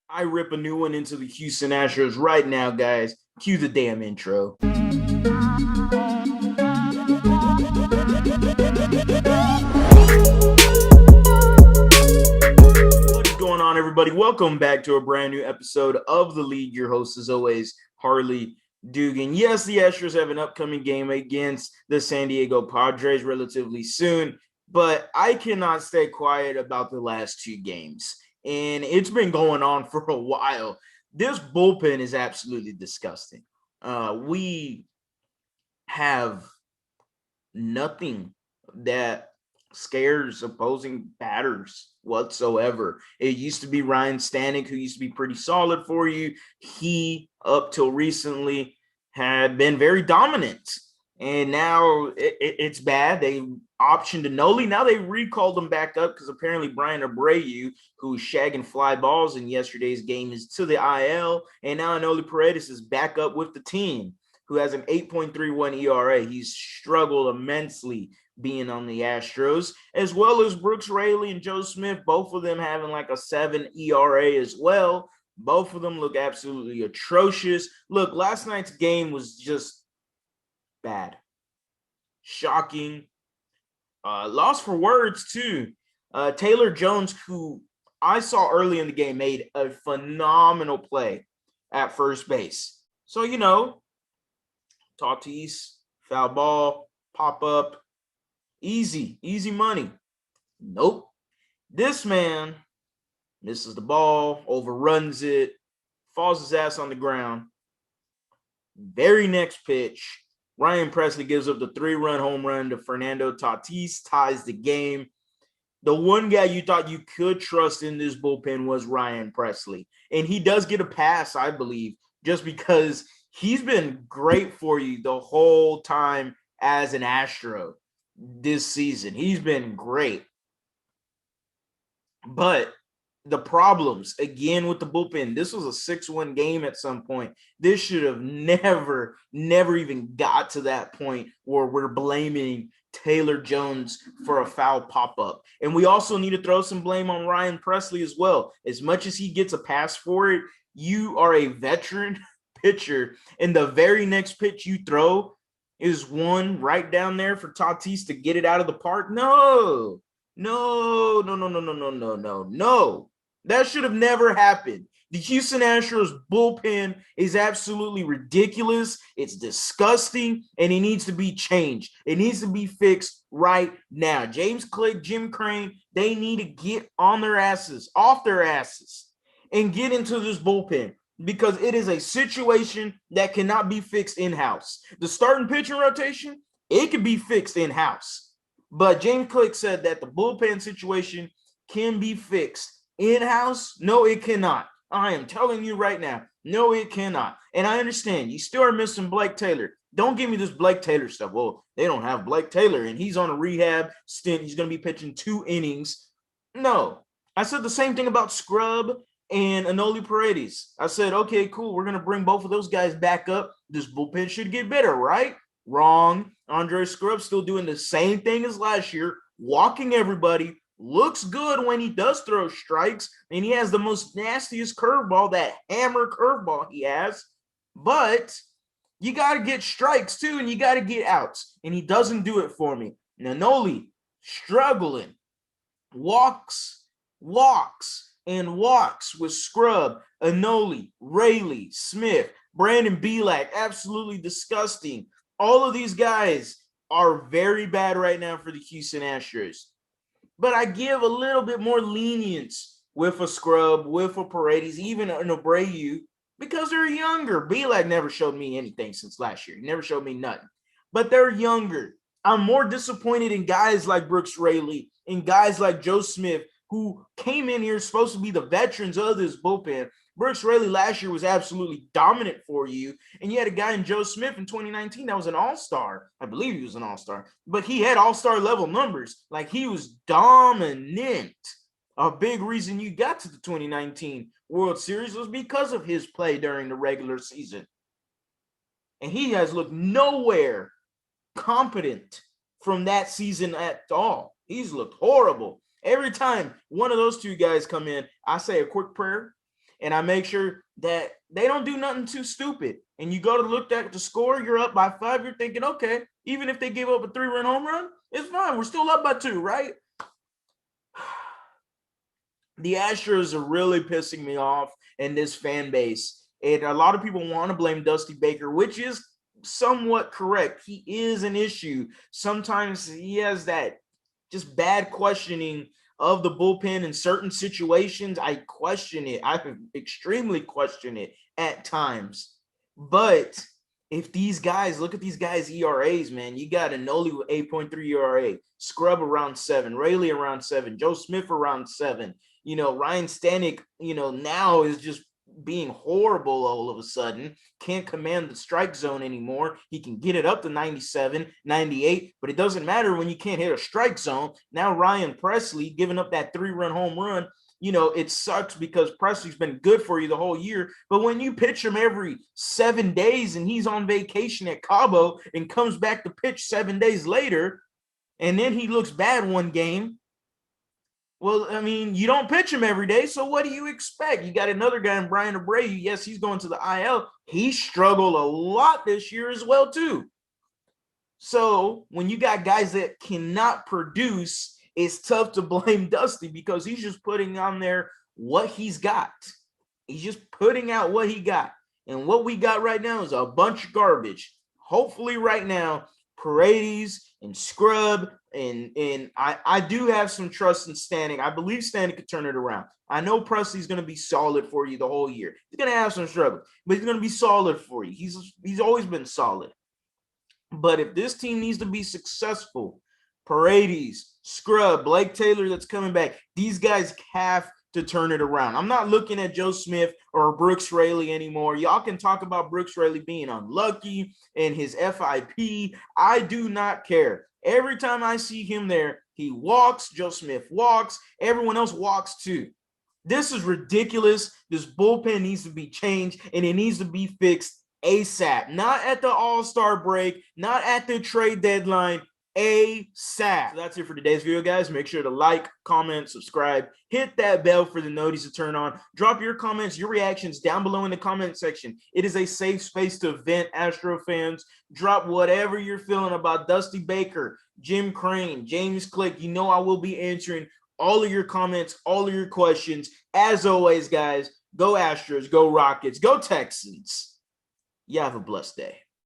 I rip a new one into the Houston Astros right now, guys. Cue the damn intro. What is going on, everybody? Welcome back to a brand new episode of The Lead. Your host, as always, Harley Dugan. Yes, the Astros have an upcoming game against the San Diego Padres relatively soon, but I cannot stay quiet about the last two games. And it's been going on for a while. This bullpen is absolutely disgusting. We have nothing that scares opposing batters whatsoever. It used to be Ryan Stanek, who used to be pretty solid for you. He, up till recently, had been very dominant. And now it's bad. They optioned Noli. Now they recalled him back up because apparently Brian Abreu, who's shagging fly balls in yesterday's game, is to the IL. And now Noli Paredes is back up with the team, who has an 8.31 ERA. He's struggled immensely being on the Astros, as well as Brooks Raley and Joe Smith, both of them having like a 7 ERA as well. Both of them look absolutely atrocious. Look, last night's game was just bad, shocking, lost for words too. Taylor Jones, who I saw early in the game, made a phenomenal play at first base. So, Tatis, foul ball, pop up, easy money. Nope. This man misses the ball, overruns it, falls his ass on the ground. Very next pitch, Ryan Pressly gives up the 3-run home run to Fernando Tatis, ties the game. The one guy you thought you could trust in this bullpen was Ryan Pressly. And he does get a pass, I believe, just because he's been great for you the whole time as an Astro this season. He's been great. But the problems, again, with the bullpen, this was a 6-1 game at some point. This should have never even got to that point where we're blaming Taylor Jones for a foul pop-up. And we also need to throw some blame on Ryan Pressly as well. As much as he gets a pass for it, you are a veteran pitcher, and the very next pitch you throw is one right down there for Tatis to get it out of the park. No. That should have never happened. The Houston Astros bullpen is absolutely ridiculous. It's disgusting, and it needs to be changed. It needs to be fixed right now. James Click, Jim Crane, they need to get on their asses, off their asses, and get into this bullpen, because it is a situation that cannot be fixed in-house. The starting pitching rotation, it can be fixed in-house. But James Click said that the bullpen situation can be fixed in-house. No, it cannot. I am telling you right now, no, it cannot. And I understand you still are missing Blake Taylor. Don't give me this Blake Taylor stuff. Well, they don't have Blake Taylor, and he's on a rehab stint. He's going to be pitching 2 innings. No. I said the same thing about Scrub and Noli Paredes. I said, okay, cool. We're going to bring both of those guys back up. This bullpen should get better, right? Wrong. Andre Scrub still doing the same thing as last year, walking everybody. Looks good when he does throw strikes, and he has the most nastiest curveball, that hammer curveball he has. But you got to get strikes too, and you got to get outs, and he doesn't do it for me. Nanoli struggling, walks with Scrub, Anoli, Rayleigh, Smith, Brandon Belak, absolutely disgusting. All of these guys are very bad right now for the Houston Astros. But I give a little bit more lenience with a Scrub, with a Paredes, even an Abreu, because they're younger. Belak never showed me anything since last year. He never showed me nothing. But they're younger. I'm more disappointed in guys like Brooks Raley and guys like Joe Smith, who came in here supposed to be the veterans of this bullpen. Brooks Raley last year was absolutely dominant for you, and you had a guy in Joe Smith in 2019 that was an all-star. I believe he was an all-star, but he had all-star level numbers. Like, he was dominant. A big reason you got to the 2019 World Series was because of his play during the regular season. And he has looked nowhere competent from that season at all. He's looked horrible. Every time one of those two guys come in, I say a quick prayer and I make sure that they don't do nothing too stupid. And you go to look at the score, you're up by 5, you're thinking, okay, even if they give up a 3-run home run, it's fine. We're still up by 2, right? The Astros are really pissing me off in this fan base. And a lot of people want to blame Dusty Baker, which is somewhat correct. He is an issue. Sometimes he has that just bad questioning of the bullpen in certain situations. I question it. I extremely question it at times. But if these guys, look at these guys' ERAs, man. You got Anoli with 8.3 ERA, Scrub around 7, Rayleigh around 7, Joe Smith around 7. Ryan Stanek, now is just being horrible all of a sudden. Can't command the strike zone anymore. He can get it up to 97, 98, but it doesn't matter when you can't hit a strike zone. Now Ryan Presley giving up that 3-run home run. It sucks because Presley's been good for you the whole year, but when you pitch him every 7 days and he's on vacation at Cabo and comes back to pitch 7 days later, and then he looks bad one game, well, I mean, you don't pitch him every day, so what do you expect? You got another guy in Brian Abreu. Yes, he's going to the IL. He struggled a lot this year as well, too. So when you got guys that cannot produce, it's tough to blame Dusty because he's just putting on there what he's got. He's just putting out what he got. And what we got right now is a bunch of garbage. Hopefully right now, Paredes and Scrub, and I do have some trust in Stanek. I believe Stanek could turn it around. I know Presley's going to be solid for you the whole year. He's going to have some struggles, but he's going to be solid for you. He's always been solid. But if this team needs to be successful, Paredes, Scrub, Blake Taylor that's coming back, these guys have to turn it around. I'm not looking at Joe Smith or Brooks Raley anymore. Y'all can talk about Brooks Raley being unlucky and his FIP. I do not care. Every time I see him there, he walks, Joe Smith walks, everyone else walks too. This is ridiculous. This bullpen needs to be changed, and it needs to be fixed ASAP. Not at the All-Star break, not at the trade deadline, ASAP. So that's it for today's video, guys. Make sure to like, comment, subscribe, hit that bell for the notice to turn on. Drop your comments, your reactions down below in the comment section. It is a safe space to vent, Astro fans. Drop whatever you're feeling about Dusty Baker, Jim Crane, James Click. You know I will be answering all of your comments, all of your questions. As always, guys, go Astros, go Rockets, go Texans. You have a blessed day.